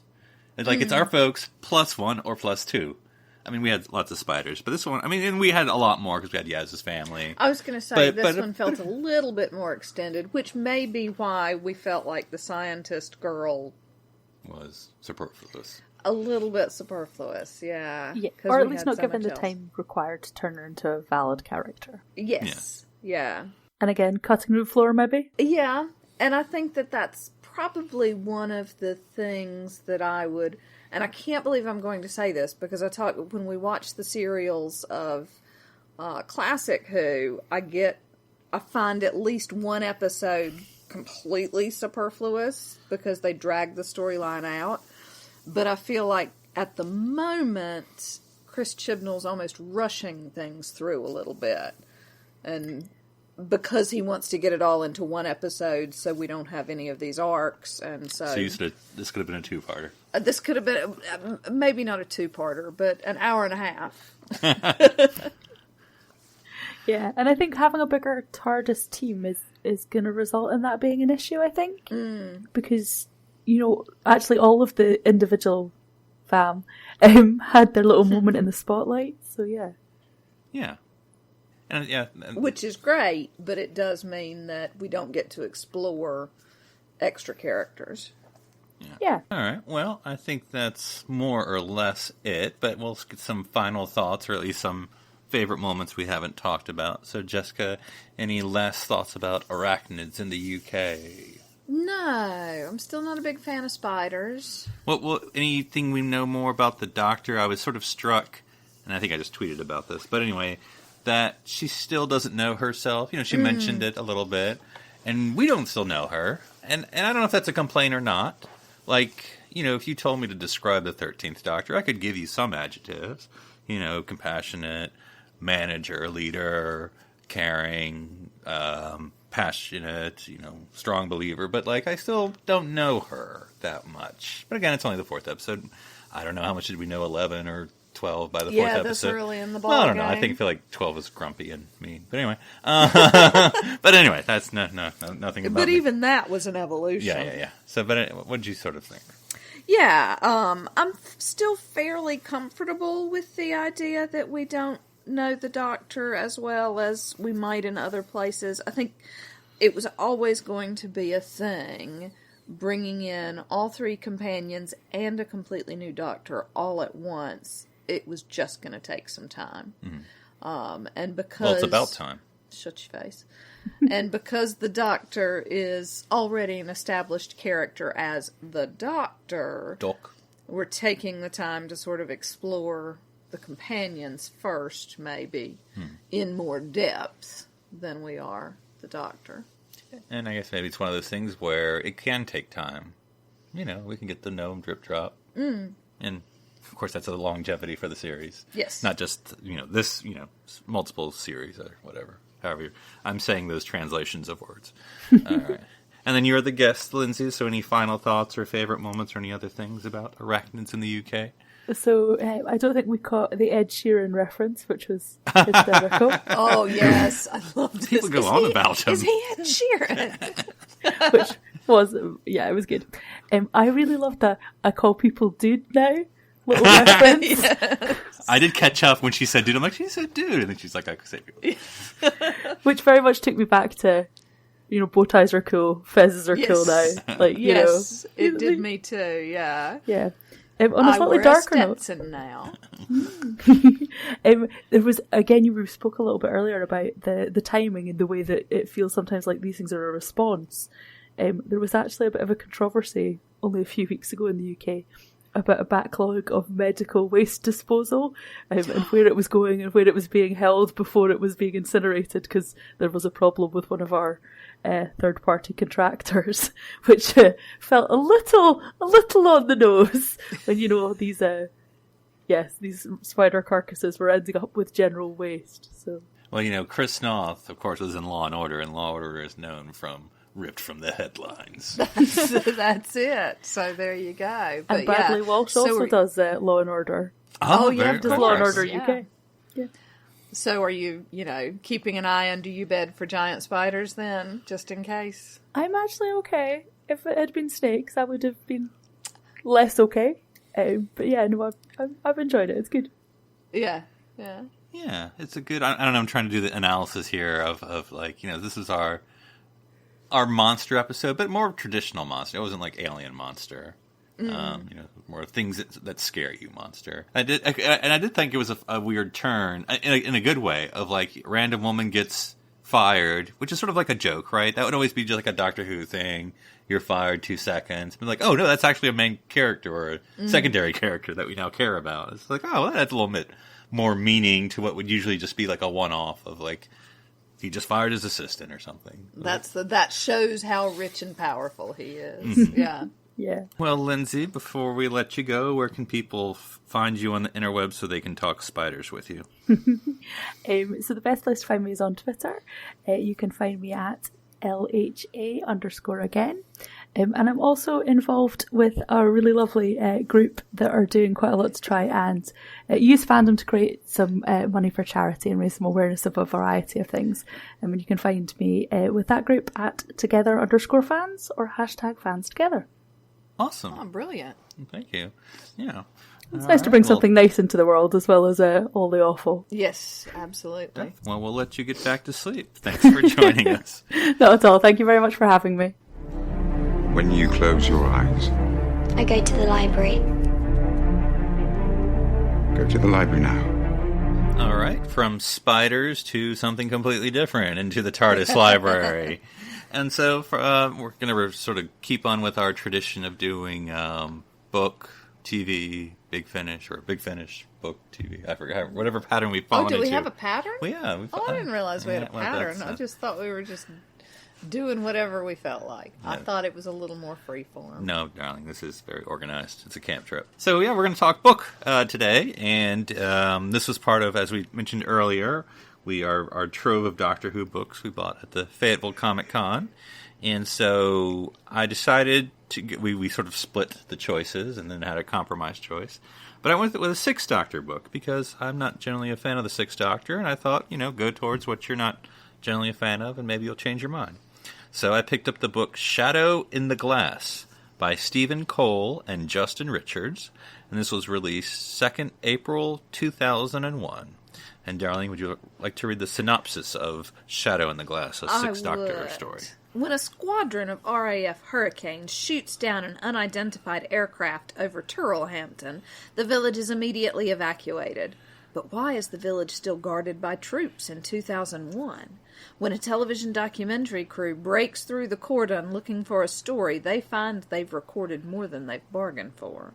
It's our folks plus one or plus two. I mean, we had lots of spiders, but this one, I mean, and we had a lot more because we had Yaz's family.
I was going to say, this one felt a little bit more extended, which may be why we felt like the scientist girl
was superfluous.
A little bit superfluous, yeah.
Or at least not given the time required to turn her into a valid character.
Yes, yeah.
And again, cutting room floor, maybe?
Yeah, and I think that's probably one of the things that I would, and I can't believe I'm going to say this because when we watch the serials of Classic Who, I find at least one episode completely superfluous because they drag the storyline out. But I feel like at the moment, Chris Chibnall's almost rushing things through a little bit, and because he wants to get it all into one episode so we don't have any of these arcs. And so
this could have been a two-parter.
This could have been, maybe not a two-parter, but an hour and a half.
Yeah, and I think having a bigger TARDIS team is going to result in that being an issue, I think. Because, actually all of the individual fam had their little moment in the spotlight, so yeah.
Yeah.
Which is great, but it does mean that we don't get to explore extra characters.
Yeah.
All right. Well, I think that's more or less it, but we'll get some final thoughts, or at least some favorite moments we haven't talked about. So, Jessica, any last thoughts about arachnids in the UK?
No, I'm still not a big fan of spiders.
Well, anything we know more about the Doctor? I was sort of struck, and I think I just tweeted about this, but anyway, that she still doesn't know herself. She mentioned it a little bit, and we don't still know her. And I don't know if that's a complaint or not. Like, if you told me to describe the 13th Doctor, I could give you some adjectives. Compassionate, manager, leader, caring, passionate, strong believer. But, I still don't know her that much. But again, it's only the 4th episode. I don't know how much did we know 11 or 12 by the 4th episode.
Yeah, this early in the ball
I don't know. I feel like 12 is grumpy and mean. But anyway. That's nothing about
But
me.
even that was an evolution.
Yeah. So, but what did you sort of think?
Yeah, I'm still fairly comfortable with the idea that we don't know the Doctor as well as we might in other places. I think it was always going to be a thing, bringing in all three companions and a completely new Doctor all at once. It was just going to take some time. And because...
Well, it's about time.
Shut your face. And because the Doctor is already an established character as the Doctor, we're taking the time to sort of explore the companions first, maybe, in more depth than we are the Doctor.
And I guess maybe it's one of those things where it can take time. You know, we can get the gnome drip drop. And, of course, that's a longevity for the series.
Yes.
Not just, this, multiple series or whatever. However, I'm saying those translations of words. All right. And then you're the guest, Lindsay, so any final thoughts or favorite moments or any other things about Arachnids in the UK?
So, I don't think we caught the Ed Sheeran reference, which was hysterical.
Oh, yes. I love this.
People go on about him.
Is he Ed Sheeran?
Which was, it was good. I really loved that I call people dude now. Little reference.
Yes.
I did catch up when she said dude. I'm like, she said dude. And then she's like, I could say people.
Which very much took me back to, bow ties are cool, fezzes are cool now. Like,
yes, it did me too, yeah.
Yeah. On a slightly darker note.
Stetson now.
There was, again, you spoke a little bit earlier about the timing and the way that it feels sometimes like these things are a response. There was actually a bit of a controversy only a few weeks ago in the UK about a backlog of medical waste disposal and where it was going and where it was being held before it was being incinerated, because there was a problem with one of our third-party contractors, which felt a little on the nose when, these spider carcasses were ending up with general waste. So,
well, Chris Noth, of course, was in Law and Order, and Law and Order is known from ripped from the headlines.
That's it. So there you go. But
and Bradley Walsh also does Law and Order.
Oh yeah,
does Law and Order UK. Yeah.
So are you, keeping an eye under your bed for giant spiders then, just in case?
I'm actually okay. If it had been snakes, I would have been less okay. But yeah, no, I've enjoyed it. It's good.
Yeah.
Yeah, it's a good. I don't know. I'm trying to do the analysis here of like, this is our monster episode, but more traditional monster. It wasn't like alien monster. More things that scare you monster. I did think it was a weird turn in a good way of like random woman gets fired, which is sort of like a joke, right? That would always be just like a Doctor Who thing. You're fired 2 seconds. But like, oh no, that's actually a main character or a secondary character that we now care about. It's like, oh, well, that's a little bit more meaning to what would usually just be like a one-off of like, he just fired his assistant or something.
That shows how rich and powerful he is. Yeah.
Yeah.
Well, Lindsay, before we let you go, where can people find you on the interweb so they can talk spiders with you?
So the best place to find me is on Twitter. You can find me at LHA_again. And I'm also involved with a really lovely group that are doing quite a lot to try and use fandom to create some money for charity and raise some awareness of a variety of things. And you can find me with that group at together_fans or #fans_together.
Awesome.
Oh, brilliant.
Thank you. Yeah.
It's nice to bring something nice into the world as well as all the awful.
Yes, absolutely.
Well, we'll let you get back to sleep. Thanks for joining us.
Not at all. Thank you very much for having me.
When you close your eyes,
I go to the library.
go to the library now.
All right. From spiders to something completely different, into the TARDIS library. And so we're going to sort of keep on with our tradition of doing book, TV, Big Finish, or Big Finish, book, TV. I forgot. Whatever pattern we've fallen into.
Oh, do we have a pattern?
Well, yeah.
I didn't realize we had a pattern. I just thought we were just doing whatever we felt like. I thought it was a little more freeform.
No, darling, this is very organized. It's a camp trip. So, yeah, we're going to talk book today. And this was part of, as we mentioned earlier, our trove of Doctor Who books we bought at the Fayetteville Comic Con. And so I decided we sort of split the choices and then had a compromise choice. But I went with a Sixth Doctor book because I'm not generally a fan of the Sixth Doctor. And I thought, go towards what you're not generally a fan of and maybe you'll change your mind. So I picked up the book Shadow in the Glass by Stephen Cole and Justin Richards. And this was released 2nd April 2001. And darling, would you like to read the synopsis of Shadow in the Glass, a Sixth Doctor story?
When a squadron of RAF Hurricanes shoots down an unidentified aircraft over Turrellhampton, the village is immediately evacuated. But why is the village still guarded by troops in 2001? When a television documentary crew breaks through the cordon looking for a story, they find they've recorded more than they've bargained for.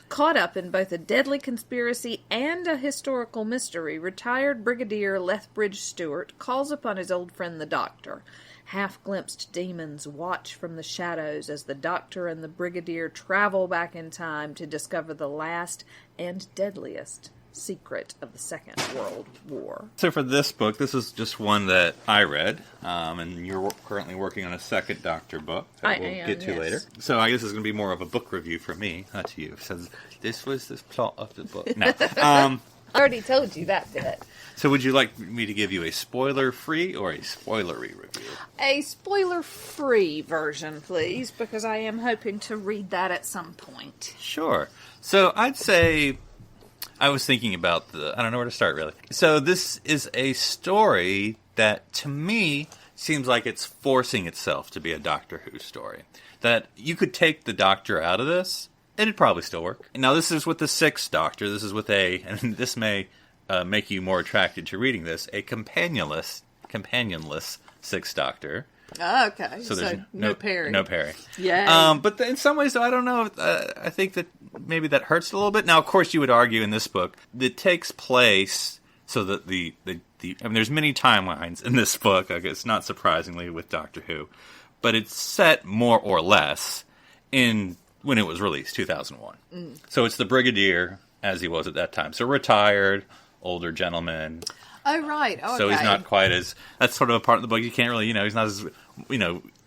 Caught up in both a deadly conspiracy and a historical mystery, retired Brigadier Lethbridge Stewart calls upon his old friend the Doctor. Half-glimpsed demons watch from the shadows as the Doctor and the Brigadier travel back in time to discover the last and deadliest secret of the Second World War.
So for this book, this is just one that I read, and you're currently working on a second Doctor book that we'll get to later. So I guess it's going to be more of a book review for me, not to you. So this was the plot of the book. No.
I already told you that bit.
So would you like me to give you a spoiler-free or a spoilery review?
A spoiler-free version, please, because I am hoping to read that at some point.
Sure. So I'd say, I was thinking about I don't know where to start, really. So this is a story that, to me, seems like it's forcing itself to be a Doctor Who story. That you could take the Doctor out of this, and it'd probably still work. Now, this is with the Sixth Doctor. This is with and this may make you more attracted to reading this, a companionless Sixth Doctor.
Oh, okay.
So there's
no Perry.
No Perry.
Yeah.
But in some ways, though, I don't know. I think that maybe that hurts a little bit. Now, of course, you would argue in this book that takes place so that I mean, there's many timelines in this book. I guess not surprisingly with Doctor Who, but it's set more or less in when it was released, 2001. So it's the Brigadier as he was at that time. So retired, older gentleman.
Oh, right. Oh,
so he's not quite as, that's sort of a part of the book you can't really, he's not as,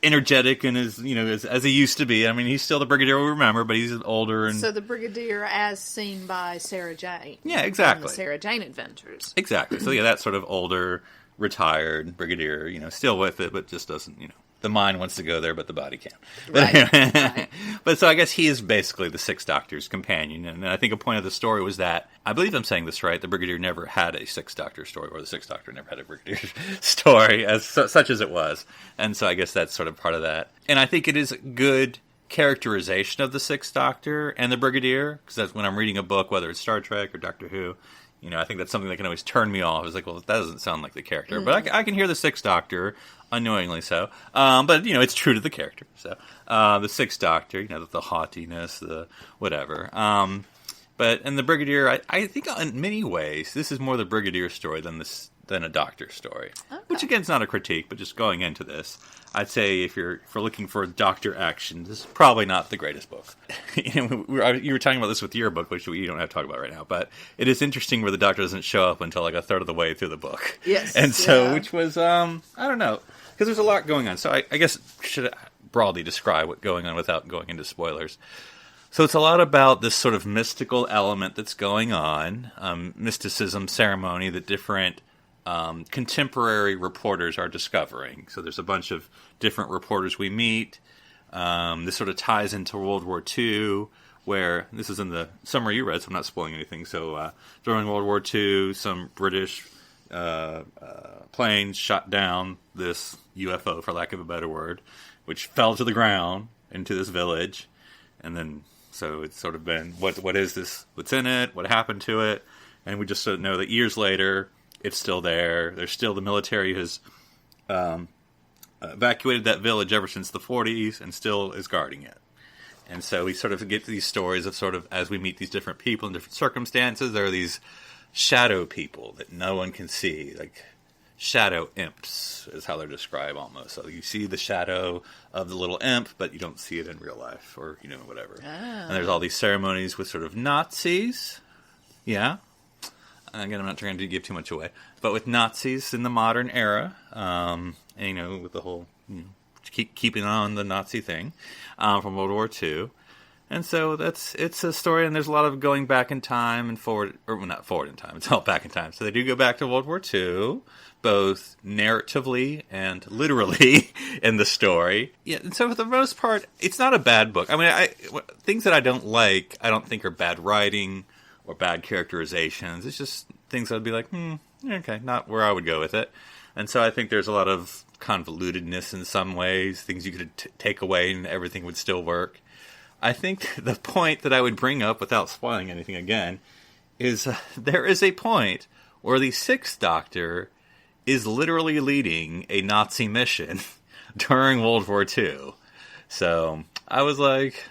energetic and as, as he used to be. I mean, he's still the Brigadier we remember, but he's older. And
so the Brigadier as seen by Sarah Jane.
Yeah, exactly.
The Sarah Jane Adventures.
Exactly. So yeah, that sort of older, retired Brigadier, still with it, but just doesn't, the mind wants to go there, but the body can't.
Right.
But so I guess he is basically the Sixth Doctor's companion. And I think a point of the story was that, I believe I'm saying this right, the Brigadier never had a Sixth Doctor story, or the Sixth Doctor never had a Brigadier story, such as it was. And so I guess that's sort of part of that. And I think it is a good characterization of the Sixth Doctor and the Brigadier, because that's when I'm reading a book, whether it's Star Trek or Doctor Who, I think that's something that can always turn me off. It's like, well, that doesn't sound like the character. Mm-hmm. But I can hear the Sixth Doctor, unknowingly so. But, it's true to the character. So the Sixth Doctor, the haughtiness, the whatever. And the Brigadier, I think in many ways, this is more the Brigadier story than a Doctor story. Okay. Which, again, is not a critique, but just going into this, I'd say if you're looking for Doctor action, this is probably not the greatest book. You were talking about this with your book, which we don't have to talk about right now, but it is interesting where the Doctor doesn't show up until like a third of the way through the book.
Yes.
And so, which was, I don't know, because there's a lot going on. So I guess should broadly describe what's going on without going into spoilers. So it's a lot about this sort of mystical element that's going on, mysticism, ceremony, that different contemporary reporters are discovering. So there's a bunch of different reporters we meet. This sort of ties into World War II, where this is in the summary you read, so I'm not spoiling anything. So during World War II, some British planes shot down this UFO, for lack of a better word, which fell to the ground into this village. And then, so it's sort of been, what is this? What's in it? What happened to it? And we just sort of know that years later, it's still there. There's still, the military has evacuated that village ever since the 40s and still is guarding it. And so we sort of get these stories of sort of, as we meet these different people in different circumstances, there are these shadow people that no one can see, like shadow imps is how they're described almost. So you see the shadow of the little imp, but you don't see it in real life or, whatever. Oh. And there's all these ceremonies with sort of Nazis. Yeah. Again, I'm not trying to give too much away, but with Nazis in the modern era, and, with the whole keeping on the Nazi thing from World War II, And so it's a story, and there's a lot of going back in time and forward, or well, not forward in time, it's all back in time. So they do go back to World War II, both narratively and literally in the story. Yeah, and so for the most part, it's not a bad book. I mean, things that I don't like, I don't think are bad writing or bad characterizations. It's just things I'd be like, okay, not where I would go with it. And so I think there's a lot of convolutedness in some ways, things you could take away and everything would still work. I think the point that I would bring up, without spoiling anything again, is there is a point where the Sixth Doctor is literally leading a Nazi mission during World War II. So I was like,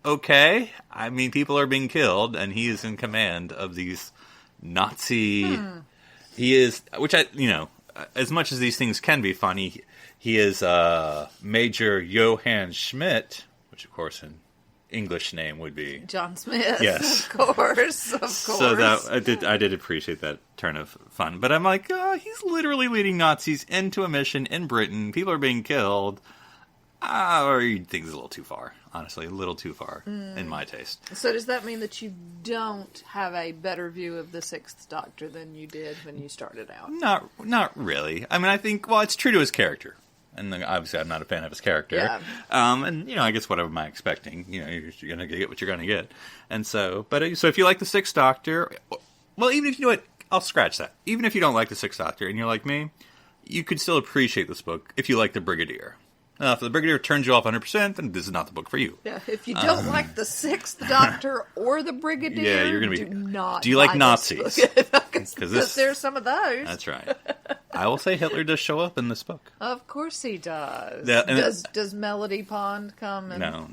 okay. I mean, people are being killed, and he is in command of these Nazi... He is, which as much as these things can be funny, he is Major Johann Schmidt, which, of course, an English name would be
John Smith.
Yes,
of course.
So that I did appreciate that turn of fun. But I'm like, he's literally leading Nazis into a mission in Britain. People are being killed. Or he thinks it's a little too far. Honestly, a little too far in my taste.
So does that mean that you don't have a better view of the Sixth Doctor than you did when you started out?
Not really. I mean, I think it's true to his character. And then, obviously, I'm not a fan of his character.
Yeah.
And, I guess what am I expecting? You're going to get what you're going to get. And so, so if you like the Sixth Doctor, well, even if, I'll scratch that. Even if you don't like the Sixth Doctor and you're like me, you could still appreciate this book if you like the Brigadier. If the Brigadier turns you off 100%, then this is not the book for you.
Yeah, if you don't like the Sixth Doctor or the Brigadier,
you're going to be.
Do not.
Do you like Nazis?
Because there's some of those.
That's right. I will say Hitler does show up in this book.
Of course he does.
Yeah,
does Melody Pond come?
No.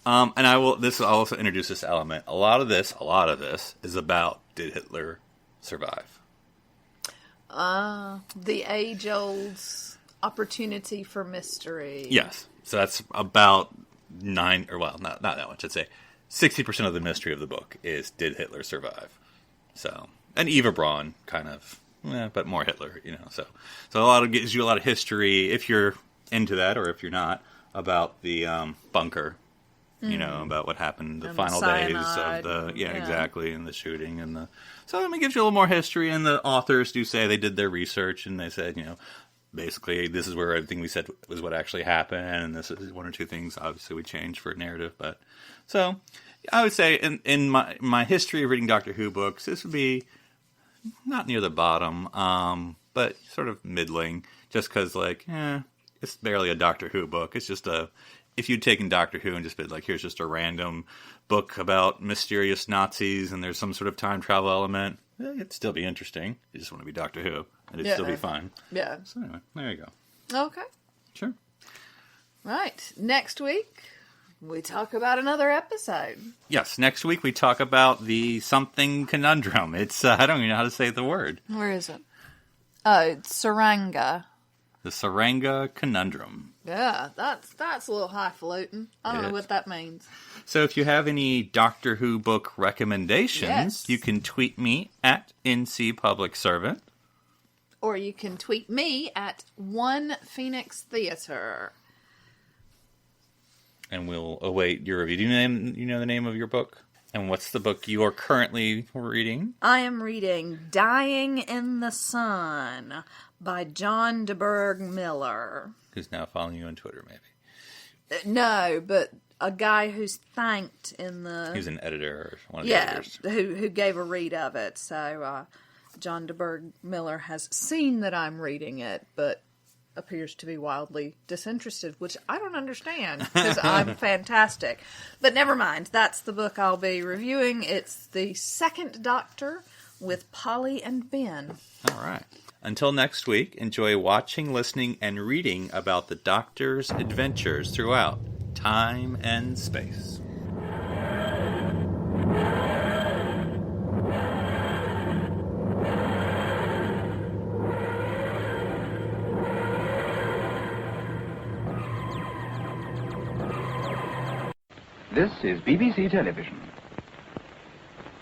Oh. And I will. This will also introduce this element. A lot of this is about, did Hitler survive?
The age-old opportunity for mystery.
Yes. So that's about not that much. I'd say 60% of the mystery of the book is, did Hitler survive? So, and Eva Braun kind of, but more Hitler, So gives you a lot of history, if you're into that or if you're not, about the bunker, about what happened the final days of the, exactly, and the shooting and so it gives you a little more history, and the authors do say they did their research and they said, basically, this is where everything we said was what actually happened, and this is one or two things, obviously, we changed for narrative. But so, I would say in my history of reading Doctor Who books, this would be not near the bottom, but sort of middling, just because, it's barely a Doctor Who book. It's just if you'd taken Doctor Who and just been like, here's just a random book about mysterious Nazis, and there's some sort of time travel element, it'd still be interesting. You just want to be Doctor Who, and it'd still be fun. Yeah. So anyway, there you go.
Okay.
Sure.
Right. Next week, we talk about another episode.
Yes, next week we talk about the something conundrum. It's, I don't even know how to say the word.
Where is it? Oh, it's Saranga.
The Saranga Conundrum.
Yeah, that's a little highfalutin. I don't know what that means.
So if you have any Doctor Who book recommendations, you can tweet me at NC Public Servant.
Or you can tweet me at One Phoenix Theater.
And we'll await your review. Do you know the name of your book? And what's the book you are currently reading?
I am reading Dying in the Sun by John DeBerg Miller.
Who's now following you on Twitter, maybe?
No, but a guy who's thanked in the...
He's an editor or one of the editors.
who gave a read of it. So John DeBerg Miller has seen that I'm reading it, but appears to be wildly disinterested, which I don't understand, because I'm fantastic. But never mind, that's the book I'll be reviewing. It's The Second Doctor with Polly and Ben.
All right. Until next week, enjoy watching, listening, and reading about the Doctor's adventures throughout time and space.
This is BBC Television.